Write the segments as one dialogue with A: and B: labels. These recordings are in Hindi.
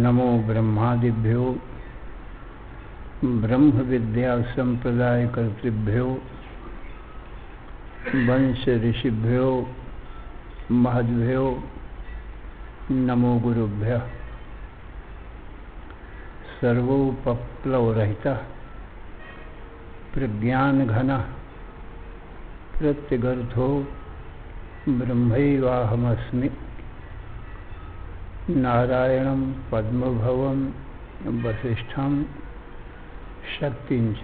A: नमो ब्रह्मादिभ्यो ब्रह्म विद्या संप्रदाय कर्तृभ्यो वंश ऋषिभ्यो महद्भ्यो नमो गुरुभ्यः। सर्वोपप्लवरहितः प्रज्ञानघनः प्रत्यगर्थो ब्रह्मैवाहमस्मि। नारायणं पद्मभवं वसिष्ठं शक्तिंच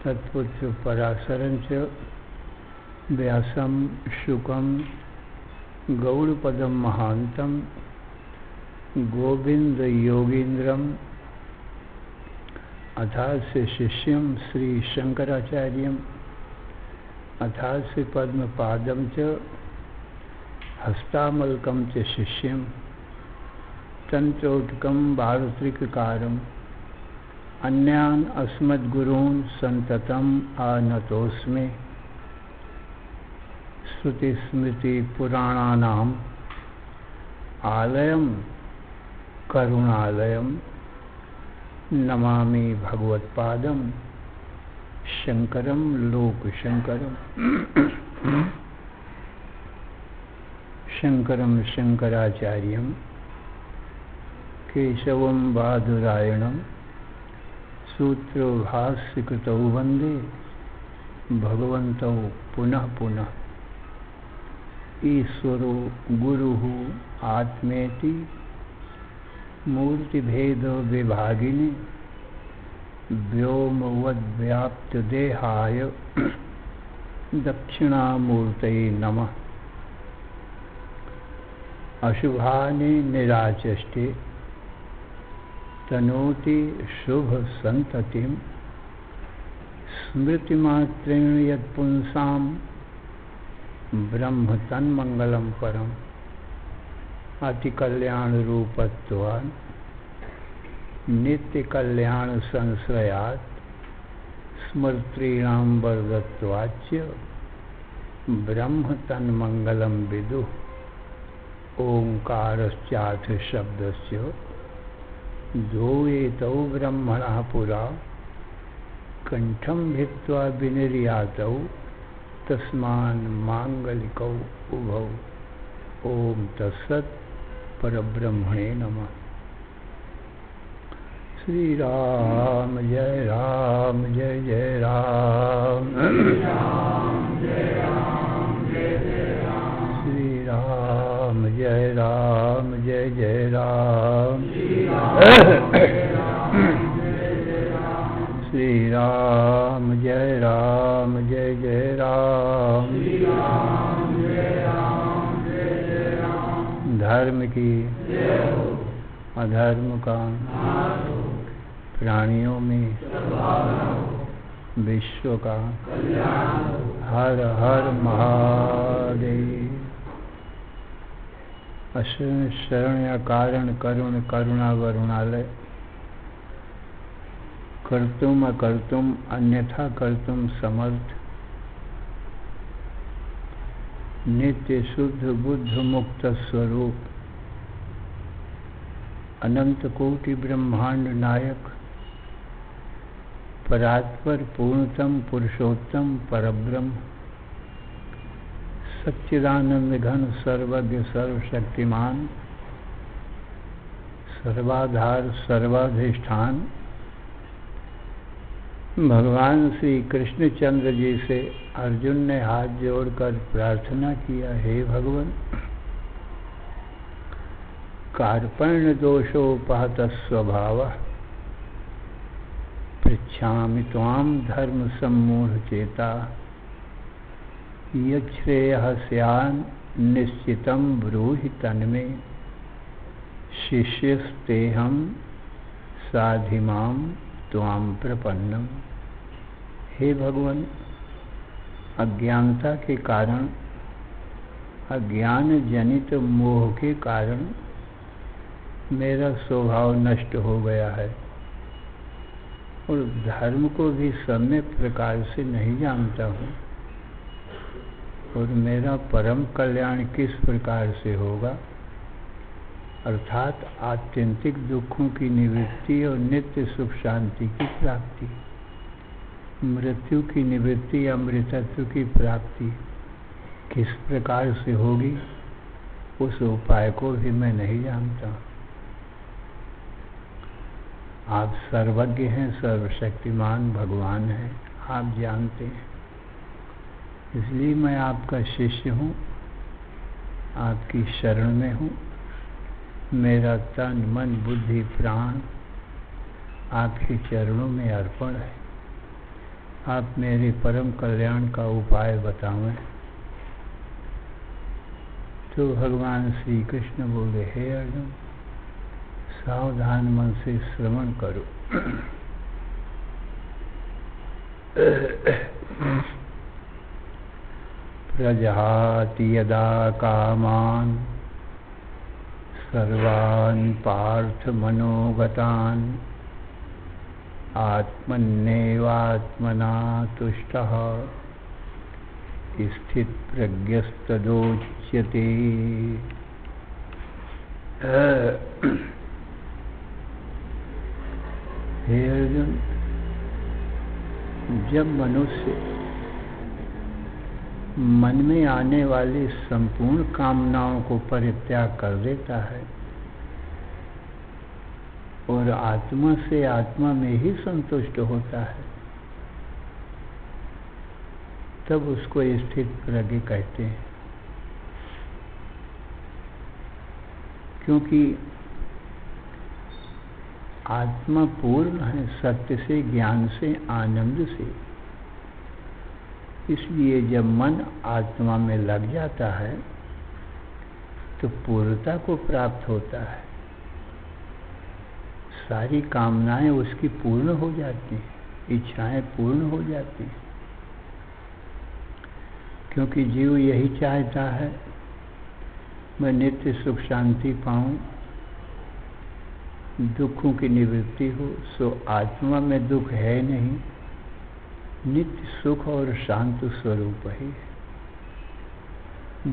A: तत्पुत्र पराशरंच व्यासं शुकं गौड़पदं महांतं गोविंद योगींद्रम अथास्य शिष्यं श्री शंकराचार्यं अथास्य पद्मपादं च हस्तामलकं च शिष्यं तंत्रोटकं बालत्रिककारम् अन्यान् अस्मद्गुरून् सन्ततम् आनतोऽस्मि। श्रुतिस्मृतिपुराणानाम् आलयं करुणालयं नमामि भगवत्पादं शंकरं लोकशंकरम्। शंकरं शंकराचार्यं केशवं बादरायणं सूत्रभाष्यकृतौ वन्दे भगवन्तौ पुनः पुनः। ईश्वरो गुरुः आत्मेति मूर्तिभेद विभागिने व्योमवद्व्याप्तदेहाय दक्षिणामूर्तये नमः। अशुभानि निराचष्टे तनोति शुभ संततिं स्मृतिमात्रेण यत्पुंसां ब्रह्म तन्मंगलं परम्। अतिकल्याण रूपत्वान् नित्य कल्याण संश्रयात् स्मृतीणां वरदत्वाच्च ब्रह्म तन्मंगलं विदुः। ओंकारश्चाथ शब्दस्य द्वौ ब्रह्मणः पुरा कंठं भित्त्वा विनिर्यातौ तस्मान् मांगलिकौ उभौ। ओम तत्सत्। परब्रह्मणे नमः। श्री राम जय राम जय जय राम। श्री राम जय राम जय जय राम। श्री राम जय राम जय जय राम। श्री राम जय राम जय जय राम। धर्म की अधर्म का प्राणियों में विश्व का हर हर महादेव। शरण्य कारण करुण करुणा वरुणालय कर्तुम अकर्तुम अन्यथा कर्तुम समर्थ नित्य शुद्ध बुद्ध मुक्त स्वरूप अनंत कोटि ब्रह्मांड नायक परात्पर पूर्णतम पुरुषोत्तम परब्रह्म सच्चिदानंद घन सर्वज्ञ सर्वशक्तिमान सर्वाधार सर्वाधिष्ठान भगवान श्री कृष्णचंद्र जी से अर्जुन ने हाथ जोड़कर प्रार्थना किया, हे भगवान कार्पण्य दोषोपहत स्वभावः पृच्छामि त्वां धर्म सम्मूढ़ चेता यच्छ्रेयः स्यान् निश्चितं ब्रूहि तन्मे शिष्यस्तेहं साधिमां त्वां प्रपन्नम। हे भगवान, अज्ञानता के कारण, अज्ञान जनित मोह के कारण मेरा स्वभाव नष्ट हो गया है और धर्म को भी सम्यक प्रकार से नहीं जानता हूँ, और मेरा परम कल्याण किस प्रकार से होगा, अर्थात आत्यंतिक दुखों की निवृत्ति और नित्य सुख शांति की प्राप्ति, मृत्यु की निवृत्ति, अमृतत्व की प्राप्ति किस प्रकार से होगी, उस उपाय को भी मैं नहीं जानता। आप सर्वज्ञ हैं, सर्वशक्तिमान भगवान हैं, आप जानते हैं। इसलिए मैं आपका शिष्य हूँ, आपकी शरण में हूँ। मेरा तन मन बुद्धि प्राण आपके चरणों में अर्पण है। आप मेरे परम कल्याण का उपाय बतावें। तो भगवान श्री कृष्ण बोले, हे अर्जुन, सावधान मन से श्रवण करो। प्रजहाति यदा कामान सर्वान् पार्थ मनोगतान् आत्मन्नेवात्मना तुष्टः स्थित प्रज्ञस्तदोच्यते। हे अर्जुन, जब मनुष्य मन में आने वाली संपूर्ण कामनाओं को परित्याग कर देता है और आत्मा से आत्मा में ही संतुष्ट होता है, तब उसको स्थित प्रज्ञ कहते हैं। क्योंकि आत्मा पूर्ण है, सत्य से, ज्ञान से, आनंद से। इसलिए जब मन आत्मा में लग जाता है तो पूर्णता को प्राप्त होता है। सारी कामनाएं उसकी पूर्ण हो जाती हैं, इच्छाएं पूर्ण हो जाती हैं, क्योंकि जीव यही चाहता है, मैं नित्य सुख शांति पाऊं, दुखों की निवृत्ति हो। सो आत्मा में दुख है नहीं, नित्य सुख और शांत स्वरूप ही है।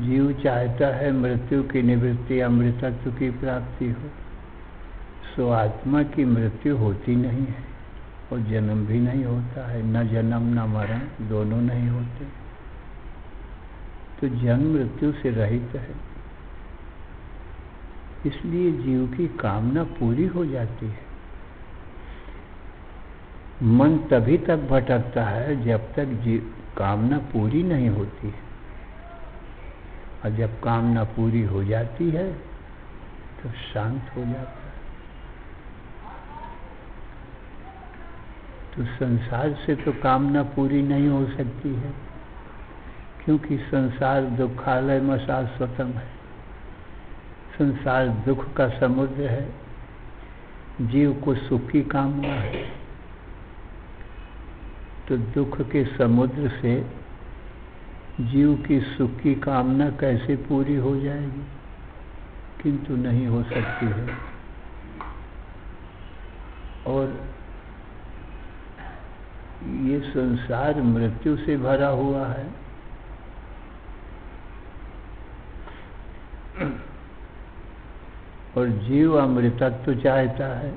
A: जीव चाहता है मृत्यु की निवृत्ति, अमृतत्व की प्राप्ति हो। सो आत्मा की मृत्यु होती नहीं है और जन्म भी नहीं होता है, न जन्म न मरण, दोनों नहीं होते। तो जन्म मृत्यु से रहित है। इसलिए जीव की कामना पूरी हो जाती है। मन तभी तक भटकता है जब तक कामना पूरी नहीं होती है, और जब कामना पूरी हो जाती है तो शांत हो जाता है। तो संसार से तो कामना पूरी नहीं हो सकती है, क्योंकि संसार दुखालय में शाश्वतम है। संसार दुख का समुद्र है। जीव को सुख की कामना है, तो दुख के समुद्र से जीव की सुख की कामना कैसे पूरी हो जाएगी? किंतु नहीं हो सकती है। और ये संसार मृत्यु से भरा हुआ है। और जीव अमृतत्व चाहता है,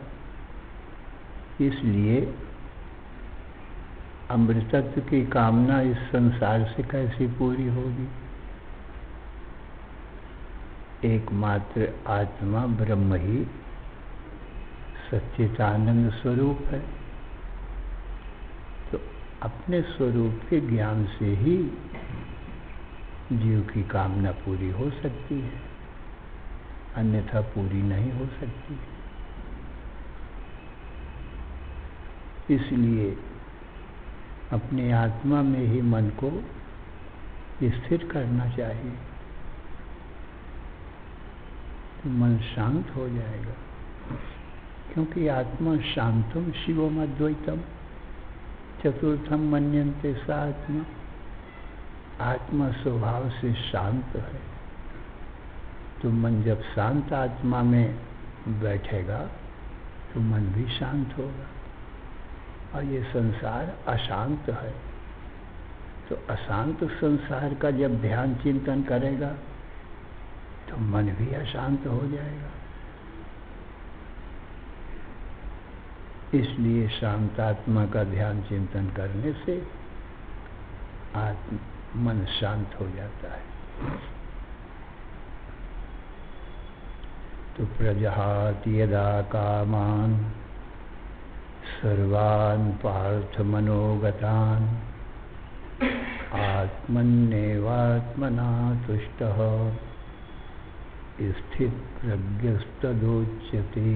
A: इसलिए अमृतत्व की कामना इस संसार से कैसे पूरी होगी? एकमात्र आत्मा ब्रह्म ही सच्चिदानंद स्वरूप है। तो अपने स्वरूप के ज्ञान से ही जीव की कामना पूरी हो सकती है, अन्यथा पूरी नहीं हो सकती। इसलिए अपने आत्मा में ही मन को स्थिर करना चाहिए। तो मन शांत हो जाएगा। क्योंकि आत्मा शांतम शिवम अद्वैतम चतुर्थम मन्यन्ते सा आत्मा। आत्मा स्वभाव से शांत है, तो मन जब शांत आत्मा में बैठेगा तो मन भी शांत होगा। और ये संसार अशांत है, तो अशांत संसार का जब ध्यान चिंतन करेगा तो मन भी अशांत हो जाएगा। इसलिए शांत आत्मा का ध्यान चिंतन करने से मन शांत हो जाता है। तो प्रजहाति यदा कामान सर्वान् पार्थ मनोगतान् आत्मन्नेवात्मना तुष्टः स्थित प्रज्ञस्तदोच्यते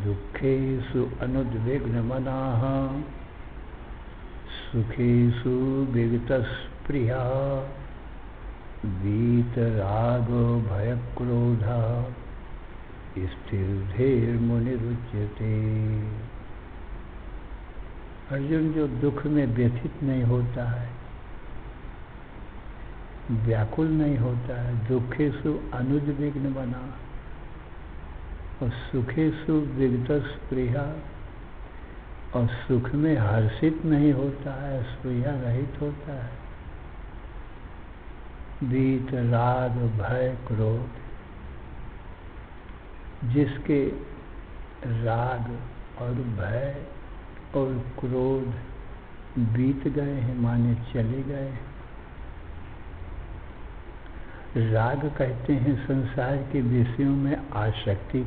A: दुःखेषु अनुद्विग्नमनाः सुखेषु विगतस्पृहा वीतरागो भयक्रोधा स्थिरधीर्मुनिरुच्यते। अर्जुन जो दुख में व्यथित नहीं होता है, व्याकुल नहीं होता है, दुखेषु अनुद्विग्न बना और सुखेषु विगतस्पृहा, और सुख में हर्षित नहीं होता है, स्पृहा रहित होता है। वीत राग भय क्रोध, जिसके राग और भय और क्रोध बीत गए हैं, माने चले गए। राग कहते हैं संसार के विषयों में आसक्ति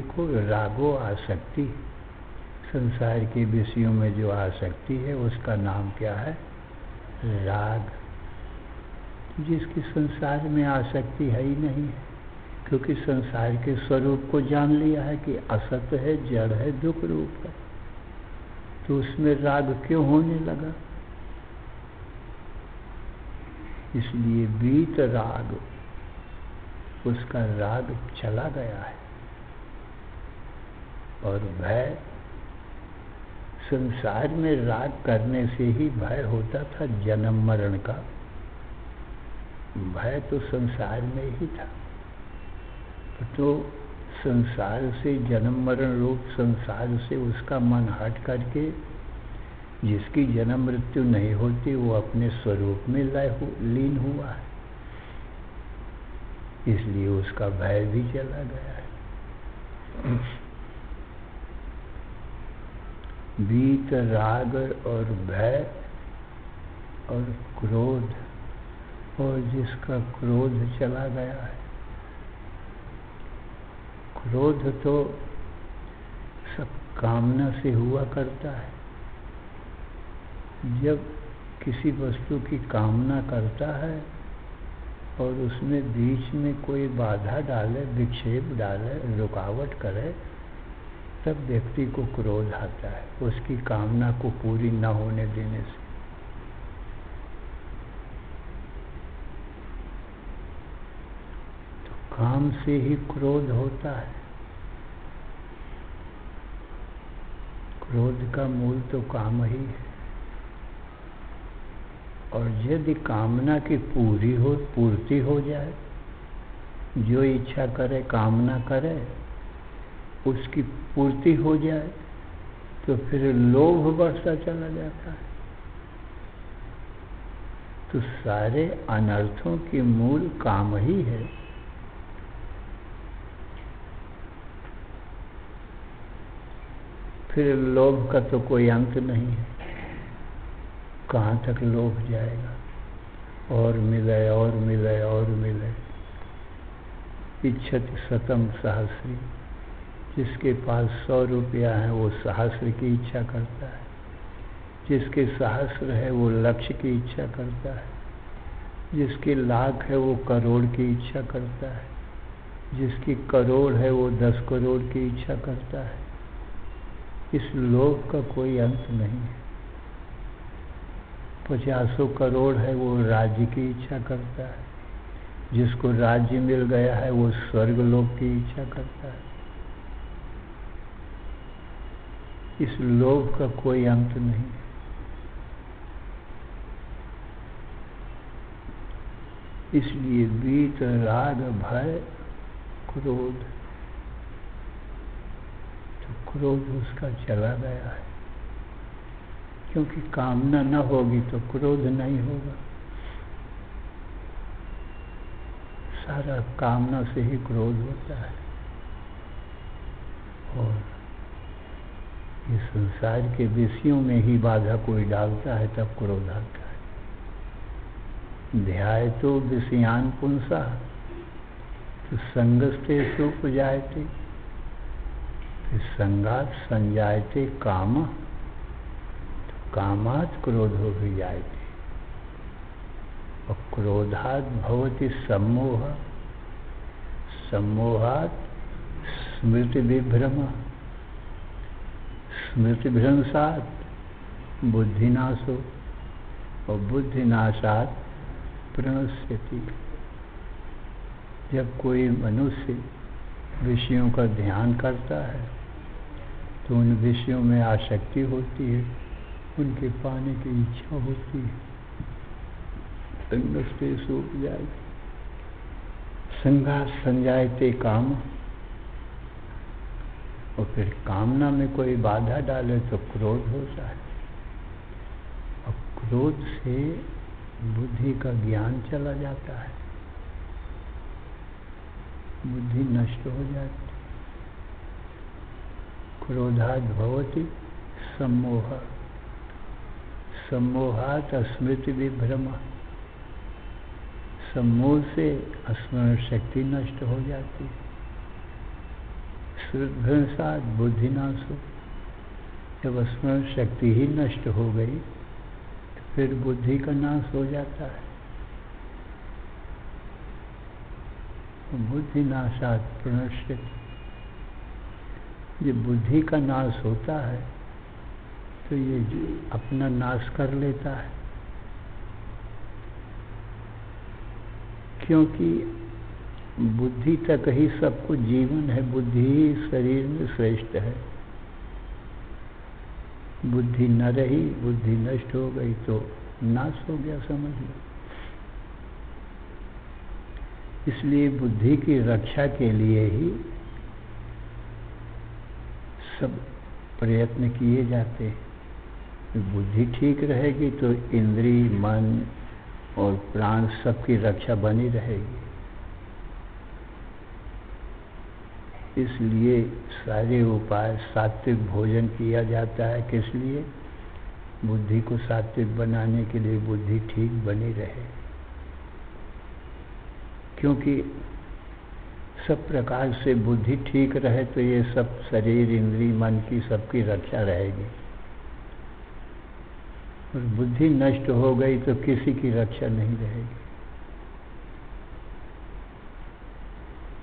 A: को रागो आसक्ति। संसार के विषयों में जो आसक्ति है उसका नाम क्या है? राग। जिसकी संसार में आसक्ति है ही नहीं है, क्योंकि संसार के स्वरूप को जान लिया है कि असत है, जड़ है, दुख रूप है, तो उसमें राग क्यों होने लगा? इसलिए वीत राग, उसका राग चला गया है। और भय, संसार में राग करने से ही भय होता था, जन्म मरण का भय तो संसार में ही था। तो संसार से, जन्म मरण रूप संसार से उसका मन हट करके जिसकी जन्म मृत्यु नहीं होती वो अपने स्वरूप में लीन हुआ है, इसलिए उसका भय भी चला गया है। वीत राग और भय और क्रोध, और जिसका क्रोध चला गया है। क्रोध तो सब कामना से हुआ करता है। जब किसी वस्तु की कामना करता है और उसमें बीच में कोई बाधा डाले, विक्षेप डाले, रुकावट करे, तब व्यक्ति को क्रोध आता है, उसकी कामना को पूरी न होने देने से। तो काम से ही क्रोध होता है। क्रोध का मूल तो काम ही है। और यदि कामना की पूर्ति हो जाए, जो इच्छा करे, कामना करे, उसकी पूर्ति हो जाए, तो फिर लोभ बढ़ता चला जाता है। तो सारे अनर्थों के मूल काम ही है। फिर लोभ का तो कोई अंत नहीं है, कहाँ तक लोभ जाएगा? और मिले और मिले और मिले। इच्छति शतम सहस्री, जिसके पास 100 रुपया है वो सहस्र की इच्छा करता है, जिसके सहस्र है वो लक्ष्य की इच्छा करता है, जिसके लाख है वो करोड़ की इच्छा करता है, जिसकी करोड़ है वो 10 करोड़ की इच्छा करता है। इस लोभ का कोई अंत नहीं है। 50 करोड़ है वो राज्य की इच्छा करता है, जिसको राज्य मिल गया है वो स्वर्ग लोक की इच्छा करता है। इस लोभ का कोई अंत नहीं। इसलिए वीत राग भय क्रोध, तो क्रोध उसका चला गया है, क्योंकि कामना न होगी तो क्रोध नहीं होगा। सारा कामना से ही क्रोध होता है। और ये संसार के विषयों में ही बाधा कोई डालता है तब क्रोध आता है। ध्याय तो विषयान पुंसा तो संगस्ते सुख जायते, फिर संगात संजायते काम, तो कामात क्रोधो भी जायते, और क्रोधात भवति सम्मोह, सम्मोहात स्मृति विभ्रम, स्मृति भ्रंशात बुद्धिनाशो, और बुद्धिनाशात प्रणश्यति। जब कोई मनुष्य विषयों का ध्यान करता है तो उन विषयों में आसक्ति होती है, उनके पाने की इच्छा होती है। संगस्ते सूख जाए, संघात संजायते काम, और फिर कामना में कोई बाधा डाले तो क्रोध होता है, और क्रोध से बुद्धि का ज्ञान चला जाता है, बुद्धि नष्ट हो जाती। क्रोधात भवति सम्मोह, सम्मोहात स्मृति विभ्रम, सम्मोह से स्मरण शक्ति नष्ट हो जाती है। श्रुतभ्रंशात बुद्धिनाश हो, जब स्मरण शक्ति ही नष्ट हो गई तो फिर बुद्धि का नाश हो जाता है। बुद्धि नाशात प्रणश्यति, जब बुद्धि का नाश होता है तो ये अपना नाश कर लेता है, क्योंकि बुद्धि तक ही सब कुछ जीवन है, बुद्धि ही शरीर में श्रेष्ठ है। बुद्धि न रही, बुद्धि नष्ट हो गई तो नाश हो गया, समझ लो। इसलिए बुद्धि की रक्षा के लिए ही सब प्रयत्न किए जाते हैं। बुद्धि ठीक रहेगी तो इंद्रिय, मन और प्राण सबकी रक्षा बनी रहेगी। इसलिए सारे उपाय, सात्विक भोजन किया जाता है। किस लिए? बुद्धि को सात्विक बनाने के लिए, बुद्धि ठीक बनी रहे। क्योंकि सब प्रकार से बुद्धि ठीक रहे तो ये सब शरीर, इंद्रिय, मन की सबकी रक्षा रहेगी। और बुद्धि नष्ट हो गई तो किसी की रक्षा नहीं रहेगी।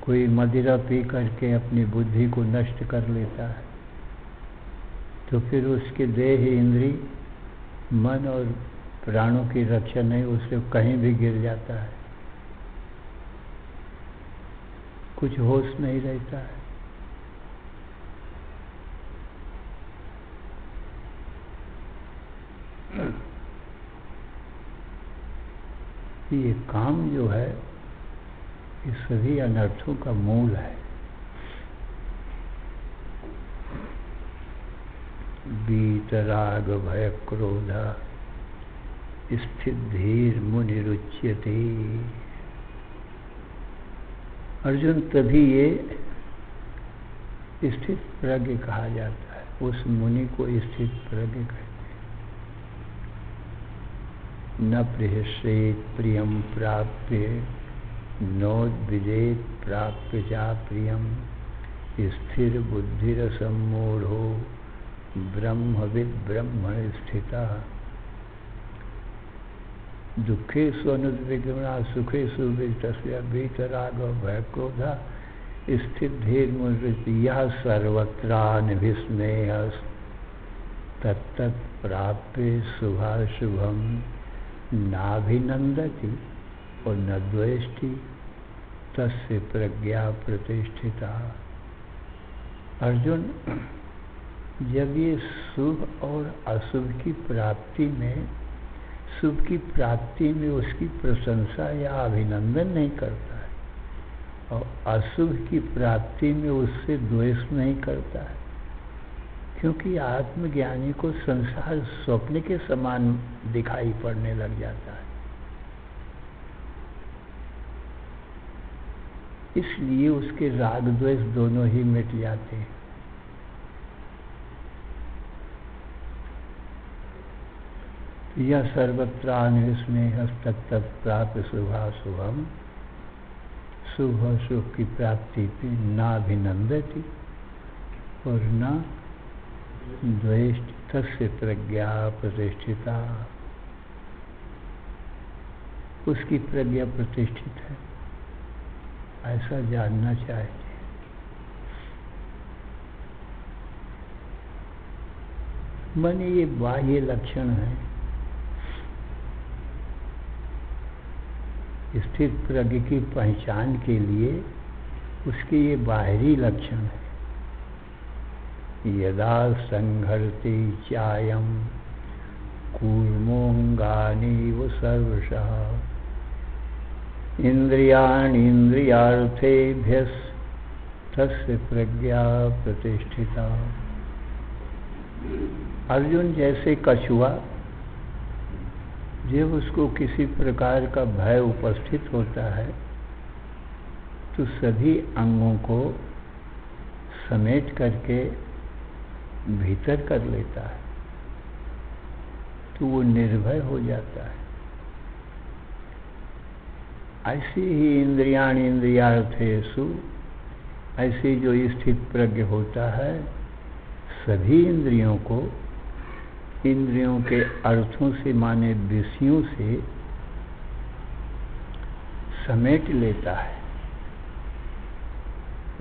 A: कोई मदिरा पी करके अपनी बुद्धि को नष्ट कर लेता है तो फिर उसके देह, इंद्रिय, मन और प्राणों की रक्षा नहीं, उससे कहीं भी गिर जाता है, कुछ होश नहीं रहता है। ये काम जो है ये सभी अनर्थों का मूल है। वीतराग भय क्रोधा स्थित धीर मुनि रुच्यते। अर्जुन, तभी ये स्थित प्रज्ञ कहा जाता है। उस मुनि को स्थित प्रज्ञ कहते हैं। न प्रियसेत प्रियम प्राप्य नोद्विजेत प्राप्य चा प्रियम स्थिर बुद्धिरसम्मूढ़ो ब्रह्मविद् ब्रह्मणि स्थितः। दुखेषु अनुद्विग्ना सुखेषु विगतस्य वीतराग भयक्रोधा स्थित धीर मुनिरुच्यते। यः सर्वत्रानभिस्नेहः तत्तत् प्राप्य शुभाशुभम नाभिनंदति और न द्वेष्टि तस्य प्रज्ञा प्रतिष्ठिता। अर्जुन, जब ये शुभ और अशुभ की प्राप्ति में, शुभ की प्राप्ति में उसकी प्रशंसा या अभिनंदन नहीं करता है और अशुभ की प्राप्ति में उससे द्वेष नहीं करता है, क्योंकि आत्मज्ञानी को संसार स्वप्न के समान दिखाई पड़ने लग जाता है। इसलिए उसके राग द्वेष दोनों ही मिट जाते हैं। यह सर्वत्रान्विस्नेह तत्तत् प्राप्य शुभाशुभम, शुभ शुभ की प्राप्ति पे नाभिनंदति और न द्वेष्टि तस्य प्रज्ञा प्रतिष्ठिता, उसकी प्रज्ञा प्रतिष्ठित है, ऐसा जानना चाहिए। मन ये बाह्य लक्षण है, स्थित प्रज्ञ की पहचान के लिए उसके ये बाहरी लक्षण है। यदा संघर्ति चायम कूर्मोऽङ्गानीव सर्वशः इंद्रियार्थेभ्यस्तस्य प्रज्ञा प्रतिष्ठिता। अर्जुन, जैसे कछुआ जब उसको किसी प्रकार का भय उपस्थित होता है तो सभी अंगों को समेट करके भीतर कर लेता है, तो वो निर्भय हो जाता है। ऐसे ही इंद्रियार्थेषु, ऐसे जो स्थित प्रज्ञ होता है सभी इंद्रियों को, इंद्रियों के अर्थों से माने विषयों से समेट लेता है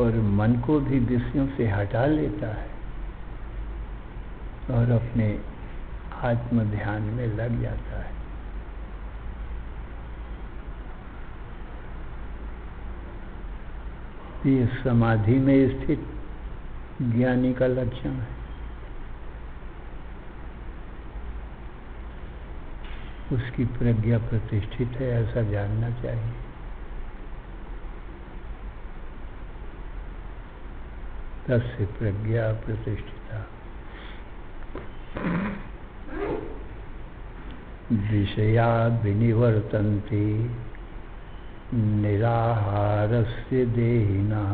A: और मन को भी विषयों से हटा लेता है और अपने आत्म ध्यान में लग जाता है। ये समाधि में स्थित ज्ञानी का लक्षण है। उसकी प्रज्ञा प्रतिष्ठित है, ऐसा जानना चाहिए। तस्य प्रज्ञा प्रतिष्ठिता। विषया विनिवर्तन्ते निराहारस्य देहिनः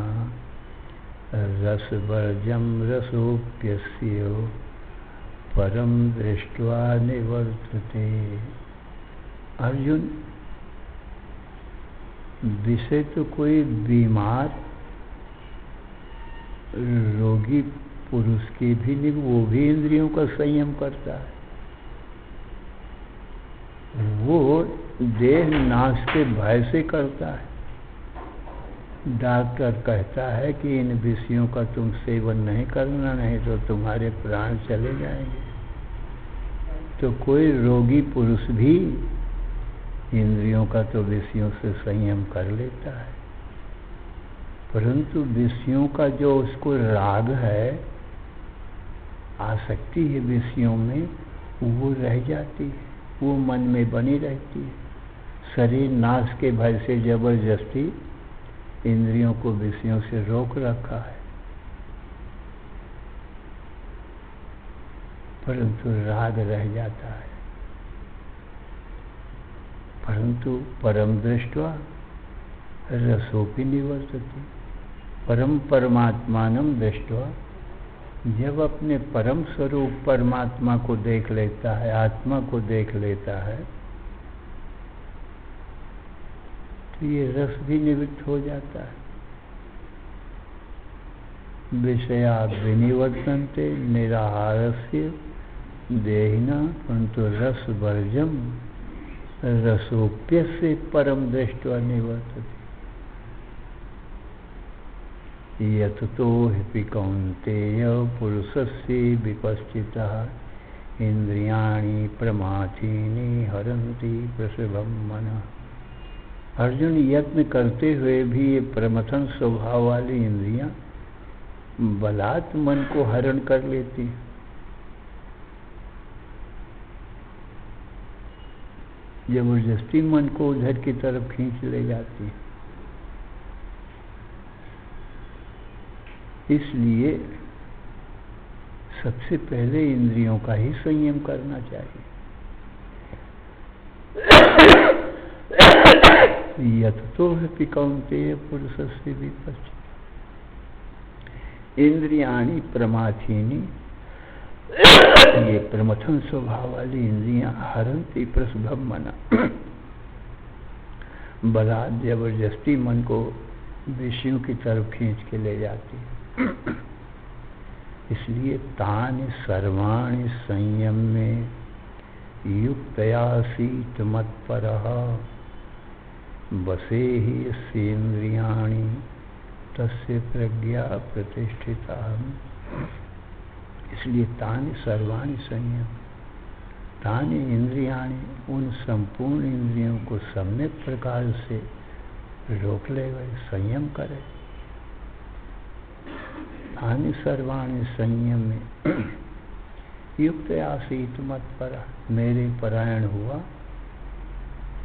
A: रसवर्जं रसोप्यस्य परम दृष्ट्वा निवर्तते। अर्जुन, विषय तो कोई बीमार रोगी पुरुष के भी नहीं, वो भी इंद्रियों का संयम करता है। वो देह नाश के भय से करता है। डॉक्टर कहता है कि इन विषयों का तुम सेवन नहीं करना, नहीं तो तुम्हारे प्राण चले जाएंगे। तो कोई रोगी पुरुष भी इंद्रियों का तो विषयों से संयम कर लेता है, परंतु विषयों का जो उसको राग है, आसक्ति है विषयों में, वो रह जाती है, वो मन में बनी रहती है। शरीर नाश के भय से जबरदस्ती इंद्रियों को विषयों से रोक रखा है, परंतु राग रह जाता है। परंतु परम दृष्ट्वा रसोपि निवर्तते। परम परमात्मानं दृष्ट्वा, जब अपने परम स्वरूप परमात्मा को देख लेता है, आत्मा को देख लेता है, तो ये रस भी निवृत्त हो जाता है। विषया विनिवर्तन्ते निराहारस्य देहिनः परन्तु रसवर्जं रसोप्यस्य परम दृष्ट्वा निवर्तते। यततो हि कौन्तेय पुरुषस्य विपश्चितः इंद्रियाणि प्रमाथीनि हरन्ति प्रसभं मनः। अर्जुन, यत्न करते हुए भी ये प्रमथन स्वभाव वाली इंद्रियां बलात् मन को हरण कर लेती, जबरदस्ती मन को उधर की तरफ खींच ले जाती। इसलिए सबसे पहले इंद्रियों का ही संयम करना चाहिए। यततो हि कौन्तेय पुरुषस्य विपश्चित् इंद्रियाणि प्रमाथीनि, ये प्रमथन स्वभाव वाली इंद्रियां हरन्ति प्रसभं मनः, बलात् जबरदस्ती मन को विषयों की तरफ खींच के ले जाती। इसलिए तानि सर्वाणि संयम में युक्तयासीत मत्परः बसे ही यस्येन्द्रियाणि तस्य प्रज्ञा प्रतिष्ठिता। इसलिए तानि सर्वाणि संयम, तानि इंद्रियाणि, उन संपूर्ण इंद्रियों को सम्यक प्रकार से रोक ले गए, संयम करे। तानि सर्वाणि संयम में युक्त आसीत मत्परा, मेरे परायण हुआ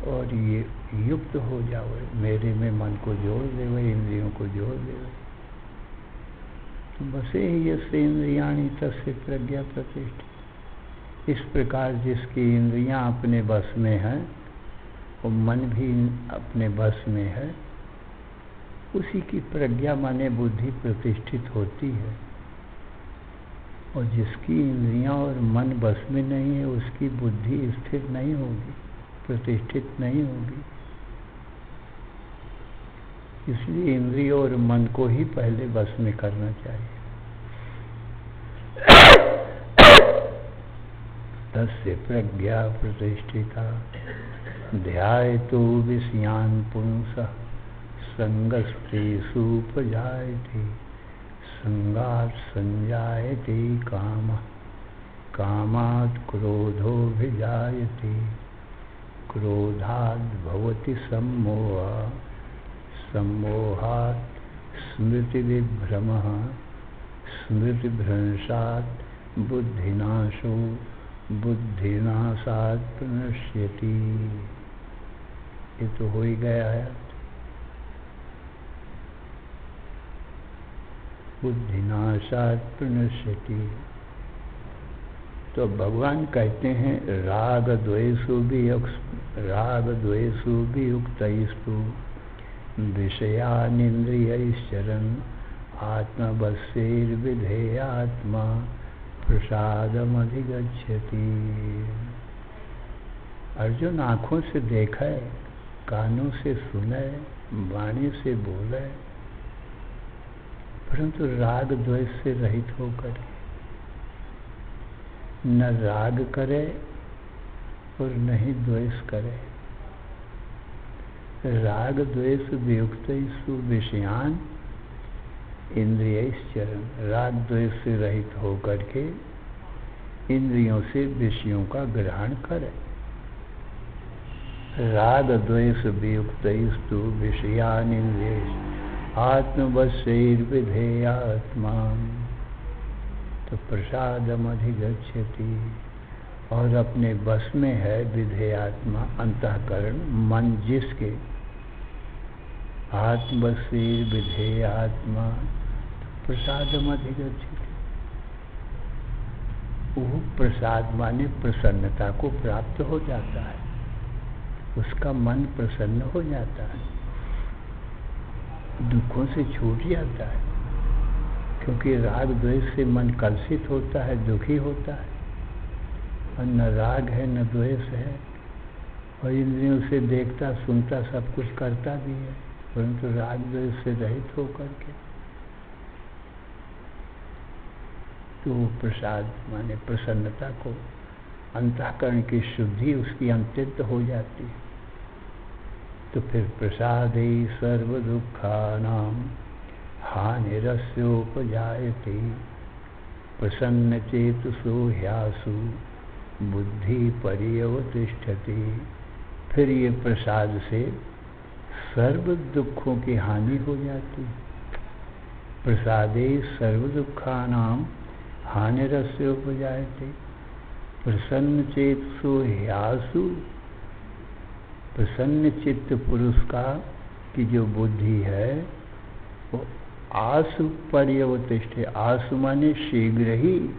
A: और ये युक्त हो जाओ, मेरे में मन को जोड़ देवे, इंद्रियों को जोड़ देवे। बसे ही यस्य इंद्रियाणि तस्य प्रज्ञा प्रतिष्ठित। इस प्रकार जिसकी इंद्रियां अपने बस में है और मन भी अपने बस में है, उसी की प्रज्ञा माने बुद्धि प्रतिष्ठित होती है। और जिसकी इंद्रियां और मन बस में नहीं है, उसकी बुद्धि स्थिर नहीं होगी, प्रतिष्ठित नहीं होगी। इसलिए इंद्रियों और मन को ही पहले बस में करना चाहिए। तस्य प्रज्ञा प्रतिष्ठिता ध्यायतो विषयान् पुंसः संगस्तेषु उपजायते संगात् संजायते कामः कामात् क्रोधोऽभिजायते क्रोधाद् भवति सम्मोहः सम्मोहात् स्मृतिविभ्रमः स्मृतिभ्रंशात् बुद्धिनाशो बुद्धिनाशात् प्रणश्यति। ये तो हो ही गया है। बुद्धिनाशात् प्रणश्यति। तो भगवान कहते हैं राग द्वेषु भी युक्तैस्तु विषयानिन्द्रियैश्चरन् आत्मवश्यैर्विधेयात्मा प्रसादमधिगच्छति। अर्जुन, आँखों से देखा है, कानों से सुना है, वाणी से बोला है, परंतु राग द्वेष से रहित होकर न राग करे और न ही द्वेष करे। राग द्वेष वियुक्तैस्तु विषयान् इंद्रियैश्चरन्, राग द्वेष से रहित होकर के इंद्रियों से विषयों का ग्रहण करे। राग द्वेष वियुक्तैस्तु विषयान् इंद्रियैश्चरन् आत्मवश्यैर्विधेयात्मा तो प्रसादम अधिगच्छति। और अपने बस में है विधेयात्मा, अंतःकरण, मन जिसके आत्मवश्यैर्विधेयात्मा प्रसादम अधिगच्छति। वो प्रसाद माने प्रसन्नता को प्राप्त हो जाता है, उसका मन प्रसन्न हो जाता है, दुखों से छूट जाता है। क्योंकि राग द्वेष से मन कलुषित होता है, दुखी होता है। और न राग है न द्वेष है, और इंद्रियों से देखता सुनता सब कुछ करता भी है, परंतु राग द्वेष से रहित होकर के तो प्रसाद माने प्रसन्नता को, अंतःकरण की शुद्धि उसकी अंत्यत हो जाती है। तो फिर प्रसादे सर्व दुखानां हानिरस्योपजायते प्रसन्न चेतसो ह्यासु बुद्धि पर्यवतिष्ठति। फिर ये प्रसाद से सर्व दुखों की हानि हो जाती है। प्रसादे सर्व दुखानां हानिरस्य उपजायते। प्रसन्न चेतसो ह्यासु, प्रसन्न चित्त पुरुष का की जो बुद्धि है वो आसु पर्यवतिष्ठे। आसु माने शीघ्र ही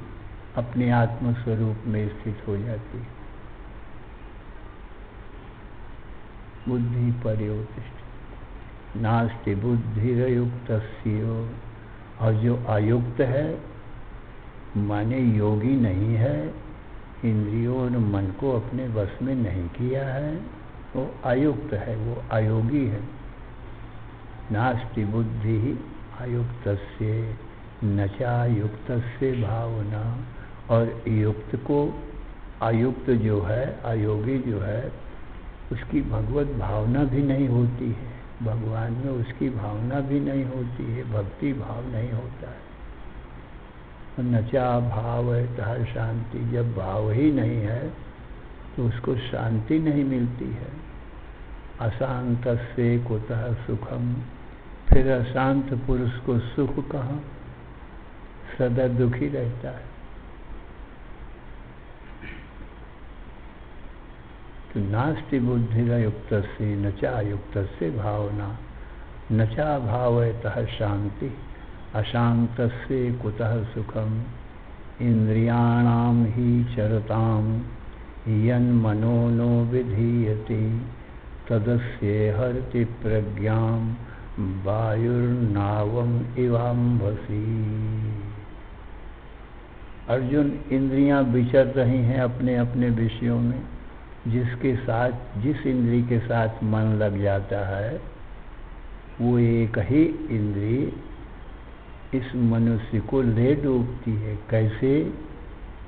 A: अपने आत्मस्वरूप में स्थित हो जाती है। बुद्धि पर्यवतिष्ठे। नास्ति बुद्धिरयुक्तस्य। और जो अयुक्त है माने योगी नहीं है, इंद्रियों और मन को अपने वश में नहीं किया है, वो अयुक्त है, वो अयोगी है। नास्ति बुद्धि अयुक्तस्य न चायुक्तस्य भावना। और युक्त को अयुक्त जो है, अयोगी जो है, उसकी भगवत भावना भी नहीं होती है। भगवान में उसकी भावना भी नहीं होती है, भक्ति भाव नहीं होता है। नचा भाव है तह शांति। जब भाव ही नहीं है तो उसको शांति नहीं मिलती है। अशांत से कुतः सुखम। फिर अशांत पुरुष को सुख कहाँ, सदा दुखी रहता है। तो नास्ति बुद्धिरयुक्तस्य न चायुक्तस्य भावना। न चा भावयतः शांति। अशांतस्य कुतः सुखम। इंद्रियाणाम ही चरताम यन्मनो नो विधीयते तदस्य हरति प्रज्ञाम वायुर्नावम इवाम्भसी। अर्जुन, इंद्रियां विचर रही हैं अपने अपने विषयों में। जिसके साथ, जिस इंद्री के साथ मन लग जाता है वो एक ही इंद्री इस मनुष्य को ले डूबती है। कैसे?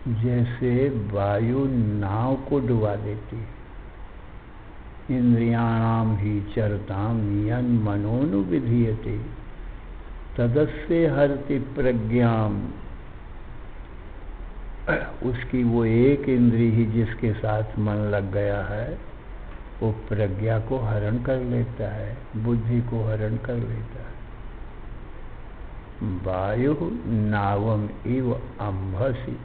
A: जैसे वायु नाव को डुबा देती है। इंद्रियाणाम ही चरताम यन मनोनु विधीयते तदस्य हरति प्रज्ञाम। उसकी वो एक इंद्री ही जिसके साथ मन लग गया है वो प्रज्ञा को हरण कर लेता है, बुद्धि को हरण कर लेता है। वायु नावम इव अम्भसी।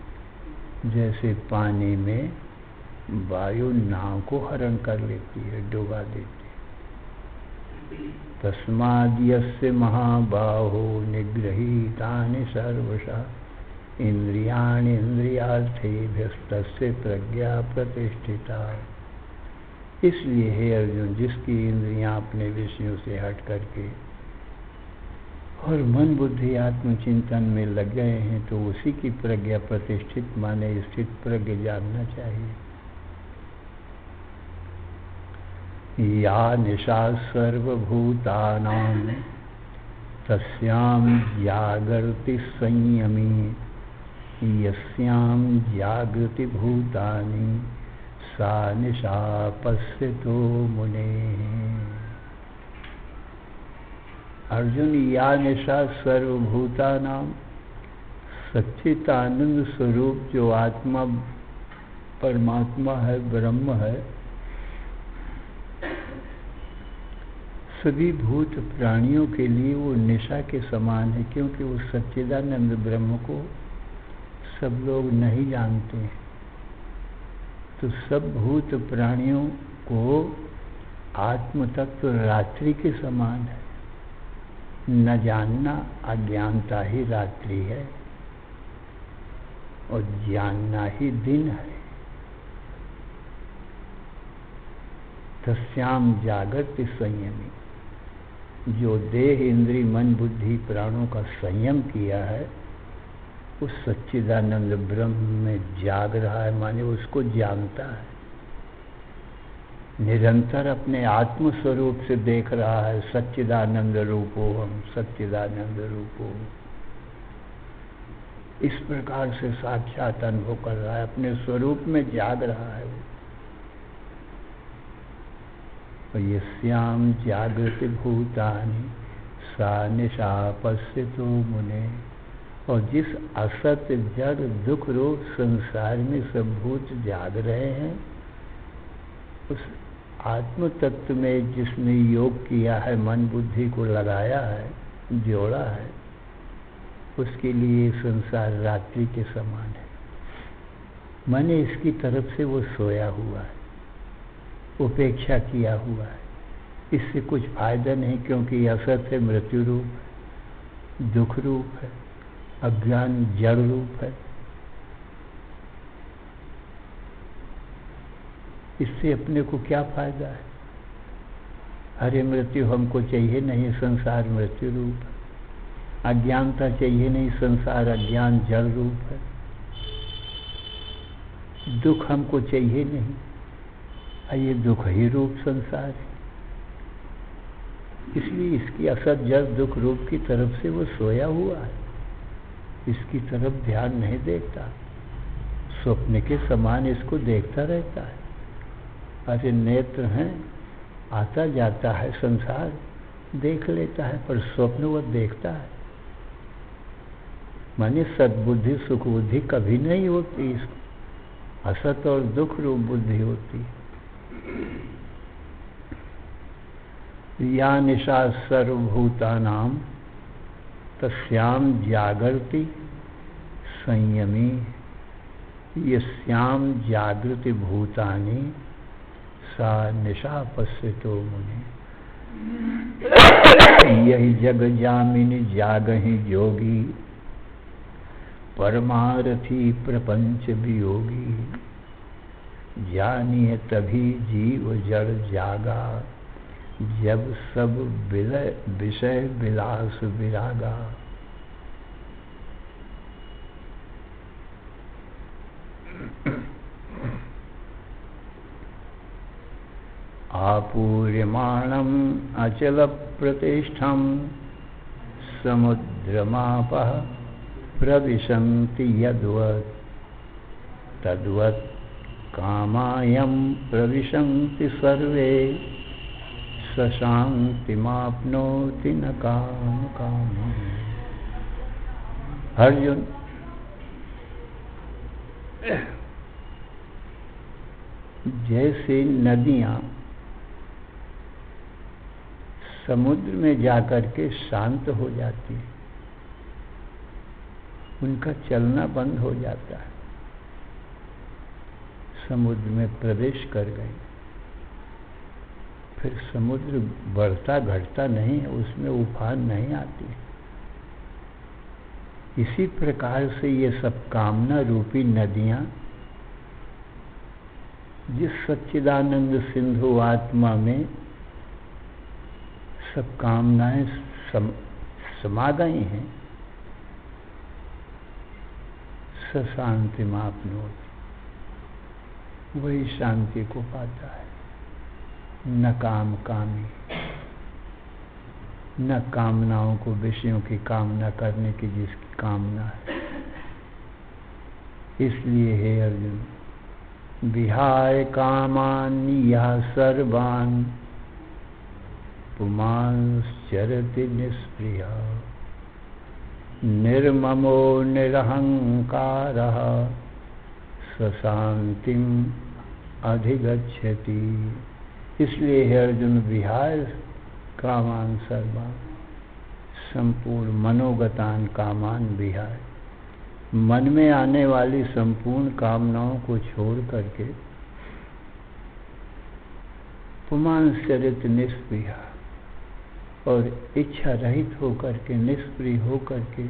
A: जैसे पानी में वायु नाव को हरण कर लेती है, डुबा देती है। तस्माद् यस्य महाबाहो निगृहीतानि सर्वशः इंद्रियाणि इंद्रियार्थेभ्यस्तस्य प्रज्ञा प्रतिष्ठिता। इसलिए हे अर्जुन, जिसकी इंद्रियां अपने विषयों से हट करके और मन बुद्धि आत्मचिंतन में लग गए हैं तो उसी की प्रज्ञा प्रतिष्ठित माने स्थित प्रज्ञ जानना चाहिए। या निशा सर्वभूतानां तस्यां जागर्ति संयमी यस्यां जागृति भूतानि सा निशा पश्यतो मुनेः। अर्जुन, या निशा सर्वभूतानां, सच्चिदानंद स्वरूप जो आत्मा परमात्मा है, ब्रह्म है, सभी भूत प्राणियों के लिए वो निशा के समान है। क्योंकि उस सच्चिदानंद ब्रह्म को सब लोग नहीं जानते हैं। तो सब भूत प्राणियों को आत्म तत्व रात्रि के समान है। न जानना अज्ञानता ही रात्रि है और जानना ही दिन है। तस्याम जागृति संयमी। जो देह इंद्री मन बुद्धि प्राणों का संयम किया है उस सच्चिदानंद ब्रह्म में जाग रहा है, माने उसको जानता है। निरंतर अपने आत्म स्वरूप से देख रहा है। सच्चिदानंद रूपो हम, सच्चिदानंद रूपो। इस प्रकार से साक्षात अनुभव कर रहा है, अपने स्वरूप में जाग रहा है वो। यस्यां जागृति भूतानि सा निशा पश्यतो मुने। और जिस असत जड़ दुख रूप संसार में सब भूत जाग रहे हैं, उस आत्म तत्व में जिसने योग किया है, मन बुद्धि को लगाया है, जोड़ा है, उसके लिए संसार रात्रि के समान है। माने इसकी तरफ से वो सोया हुआ है, उपेक्षा किया हुआ है, इससे कुछ फायदा नहीं, क्योंकि असत है, मृत्यु रूप है, दुख रूप है, अज्ञान जड़ रूप है। इससे अपने को क्या फायदा है? अरे मृत्यु हमको चाहिए नहीं, संसार मृत्यु रूप है। अज्ञानता चाहिए नहीं, संसार अज्ञान जड़ रूप है। दुख हमको चाहिए नहीं, ये दुख ही रूप संसार है। इसलिए इसकी असत जड़ दुख रूप की तरफ से वो सोया हुआ है, इसकी तरफ ध्यान नहीं देता, स्वप्न के समान इसको देखता रहता है। अरे नेत्र हैं, आता जाता है संसार, देख लेता है, पर स्वप्न वो देखता है। माने सद्बुद्धि सुख बुद्धि कभी नहीं होती, इसको असत और दुख रूप बुद्धि होती है। या निशा सर्वभूतानां तस्याम जागर्ति संयमी यस्याम जागृति भूतानि सा निशा पश्यतो मुनि। यही जग जामिनी जागहि जोगी परमारथी प्रपंच वियोगी। जानिए तभी जीव जड़ जागा जब सब विषय विलास विरागा। आपूर्यमाणम अचल प्रतिष्ठम समुद्रमापः प्रविशन्ति यद्वत् तद्वत् कामायं प्रविशन्ति सर्वे सशांतिमाप्नोति न काम कामम्। अर्जुन, जैसे नदियां समुद्र में जाकर के शांत हो जाती है, उनका चलना बंद हो जाता है, समुद्र में प्रवेश कर गई, फिर समुद्र बढ़ता घटता नहीं है, उसमें उफान नहीं आती। इसी प्रकार से ये सब कामना रूपी नदियां जिस सच्चिदानंद सिंधु आत्मा में सब कामनाएं समा गई हैं, सशांति मापनोति, वही शांति को पाता है। न काम कामी, न कामनाओं को, विषयों की कामना करने की जिसकी कामना है। इसलिए हे अर्जुन, विहाय कामान यह सर्वान् पुमांश्चरति निष्प्रिय निर्ममो निरहंकारः सशांतिम अधिगच्छति। इसलिए हे अर्जुन, विहाय कामान सर्वान्, संपूर्ण मनोगतान कामान विहाय, मन में आने वाली संपूर्ण कामनाओं को छोड़ करके पुमांश्चरति निष्प्रिय, और इच्छा रहित होकर के, निष्प्रिय होकर के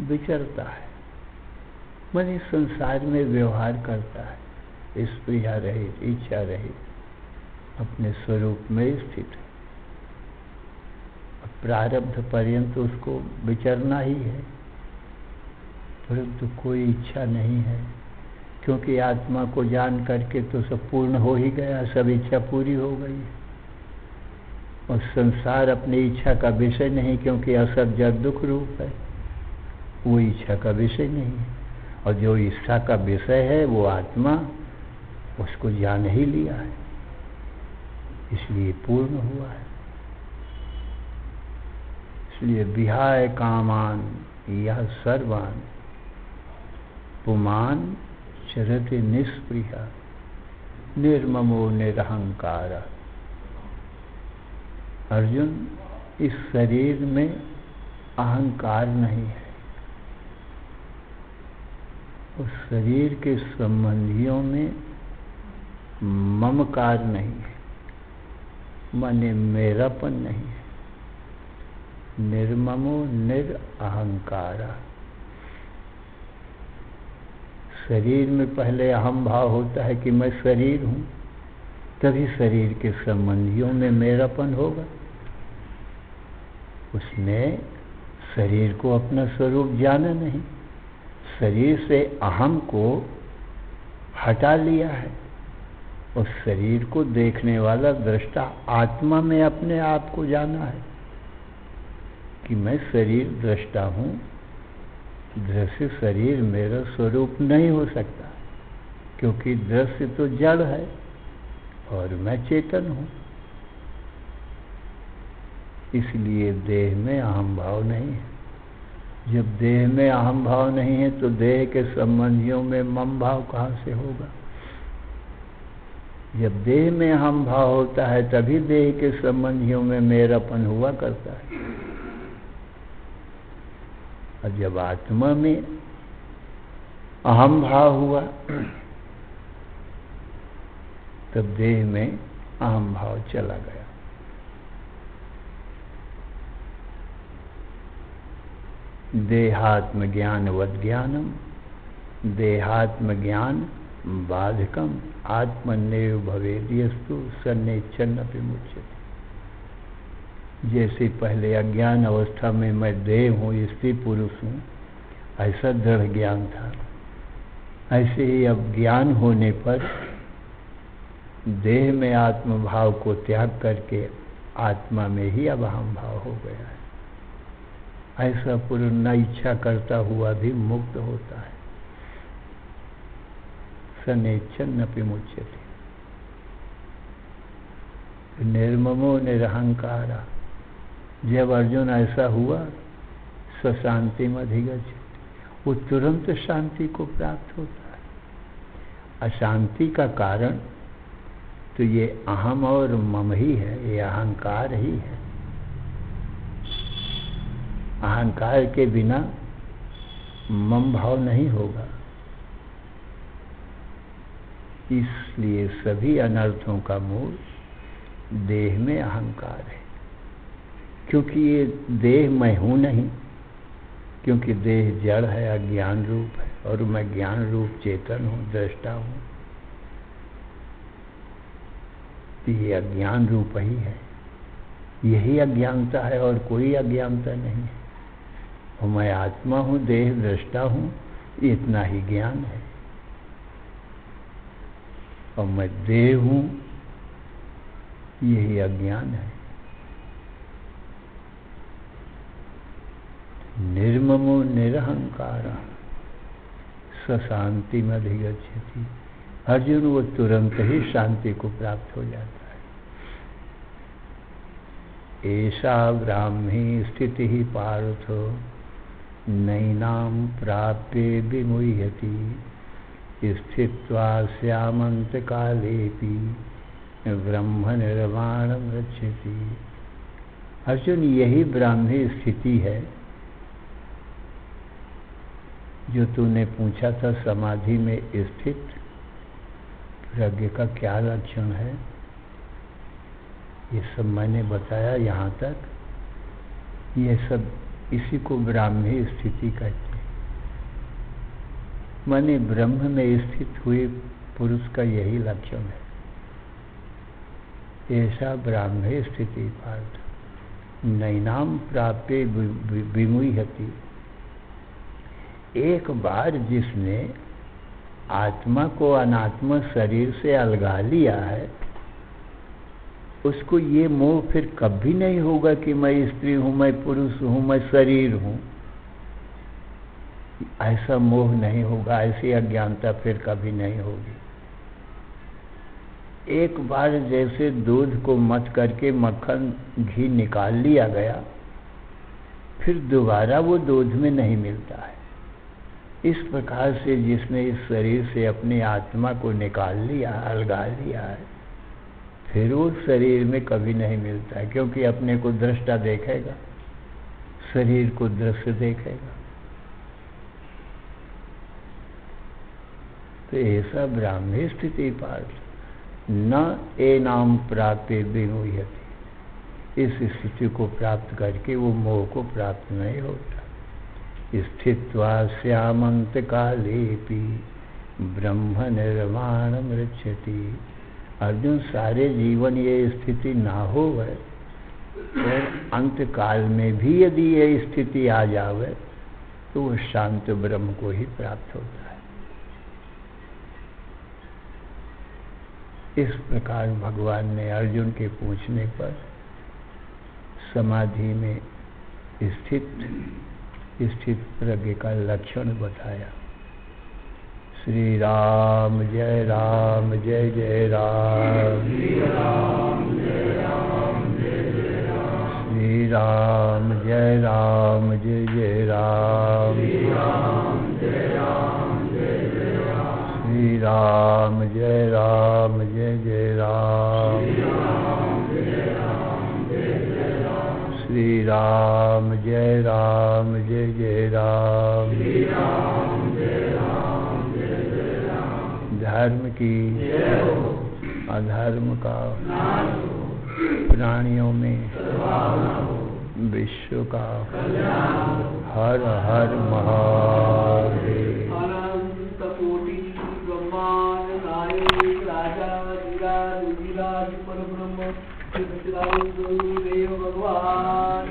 A: विचरता है, मन इस संसार में व्यवहार करता है, स्प्रिया रहित, इच्छा रहित, अपने स्वरूप में स्थित है। प्रारब्ध पर्यंत उसको विचरना ही है, परंतु कोई इच्छा नहीं है, क्योंकि आत्मा को जान करके तो सब पूर्ण हो ही गया, सब इच्छा पूरी हो गई। और संसार अपनी इच्छा का विषय नहीं, क्योंकि असत जड़ दुख रूप है, वो इच्छा का विषय नहीं है। और जो इच्छा का विषय है वो आत्मा, उसको जान ही लिया है, इसलिए पूर्ण हुआ है। इसलिए विहाय कामान यह सर्वान पुमान चरति निष्प्रिया निर्ममो निरहंकार। अर्जुन, इस शरीर में अहंकार नहीं है, उस शरीर के संबंधियों में ममकार नहीं है, माने मेरापन नहीं है। निर्ममो निरअहंकारा। शरीर में पहले अहम भाव होता है कि मैं शरीर हूँ, तभी शरीर के संबंधियों में मेरापन होगा। उसने शरीर को अपना स्वरूप जाना नहीं, शरीर से अहम को हटा लिया है। उस शरीर को देखने वाला दृष्टा आत्मा में अपने आप को जाना है कि मैं शरीर दृष्टा हूँ। दृश्य शरीर मेरा स्वरूप नहीं हो सकता, क्योंकि दृश्य तो जड़ है और मैं चेतन हूँ। इसलिए देह में अहम भाव नहीं है। जब देह में अहम भाव नहीं है तो देह के संबंधियों में मम भाव कहाँ से होगा? जब देह में अहम भाव होता है तभी देह के संबंधियों में मेरापन हुआ करता है। और जब आत्मा में अहम भाव हुआ तब देह में अहम भाव चला गया। देहात्म ज्ञानवद ज्ञानम देहात्म ज्ञान बाधकम आत्मन्येव भवेद्यस्तु सन्नेच्छन्नपि मुच्यते। जैसे पहले अज्ञान अवस्था में मैं देह हूँ, स्त्री पुरुष हूँ, ऐसा दृढ़ ज्ञान था, ऐसे ही अब ज्ञान होने पर देह में आत्मभाव को त्याग करके आत्मा में ही अब अहम भाव हो गया है। ऐसा पूर्ण इच्छा करता हुआ भी मुक्त होता है। सनेच्छन्नपि मुच्यते। निर्ममो निरहंकारा। जब अर्जुन ऐसा हुआ स्वशांति में अधिगच्छति, वो तुरंत शांति को प्राप्त होता है। अशांति का कारण तो ये अहम और मम ही है, ये अहंकार ही है। अहंकार के बिना मम भाव नहीं होगा। इसलिए सभी अनर्थों का मूल देह में अहंकार है, क्योंकि ये देह मैं हूँ नहीं, क्योंकि देह जड़ है, अज्ञान रूप है, और मैं ज्ञान रूप चेतन हूँ, दृष्टा हूँ। ये अज्ञान रूप ही है, यही अज्ञानता है और कोई अज्ञानता नहीं है। और मैं आत्मा हूँ, देह दृष्टा हूँ, इतना ही ज्ञान है। और मैं देह हूँ, यही अज्ञान है। निर्ममो निरहंकारा स्वशांति में अधिगच्छति। अर्जुन वो तुरंत ही शांति को प्राप्त हो जाता है। ऐसा ब्राह्मी स्थिति ही पार्थो नैनाम प्राप्ये विमुह्यति स्थित्वा स्यामंत कालेपि ब्रह्म निर्वाणम रक्षति। अर्जुन, यही ब्राह्मी स्थिति है जो तूने पूछा था। समाधि में स्थित प्रज्ञ का क्या लक्षण है, ये सब मैंने बताया यहाँ तक। ये सब इसी को ब्राह्मी स्थिति कहते हैं। माने ब्रह्म में स्थित हुए पुरुष का यही लक्षण है। ऐसा ब्राह्मी स्थिति पार्थ नैनाम प्राप्ये विमुह्यति। एक बार जिसने आत्मा को अनात्मा शरीर से अलगा लिया है, उसको ये मोह फिर कभी नहीं होगा कि मैं स्त्री हूँ, मैं पुरुष हूँ, मैं शरीर हूँ। ऐसा मोह नहीं होगा, ऐसी अज्ञानता फिर कभी नहीं होगी। एक बार जैसे दूध को मथ करके मक्खन घी निकाल लिया गया, फिर दोबारा वो दूध में नहीं मिलता है। इस प्रकार से जिसने इस शरीर से अपनी आत्मा को निकाल लिया, अलगा लिया है, फिर वो शरीर में कभी नहीं मिलता है, क्योंकि अपने को दृष्टा देखेगा, शरीर को दृश्य देखेगा। तो ऐसा ब्राह्मी स्थिति पार्थ न एनाम प्राप्त विमुह्यति, इस स्थिति को प्राप्त करके वो मोह को प्राप्त नहीं होता। स्थित्वा श्यामंत कालेपि ब्रह्म निर्माण मृच्छति। अर्जुन, सारे जीवन ये स्थिति ना हो और अंत काल में भी यदि ये स्थिति आ जावे तो वो शांत ब्रह्म को ही प्राप्त होता है। इस प्रकार भगवान ने अर्जुन के पूछने पर समाधि में स्थित प्रज्ञ का लक्षण बताया। श्री राम जय राम, जय जय राम, श्री राम जय राम, जय जय राम, श्री राम जय राम, जय जय राम, श्री राम जय राम, जय जय राम, श्री राम जय राम, जय जय राम, श्री राम जय राम, जय जय राम, श्री राम जय राम, जय जय राम। धर्म की अधर्म का प्राणियों में विश्व का हर हर महादेव।
B: अनंत कोटि ब्रह्मांड नायक राजा विराज परब्रह्म सच्चिदानंद देव भगवान।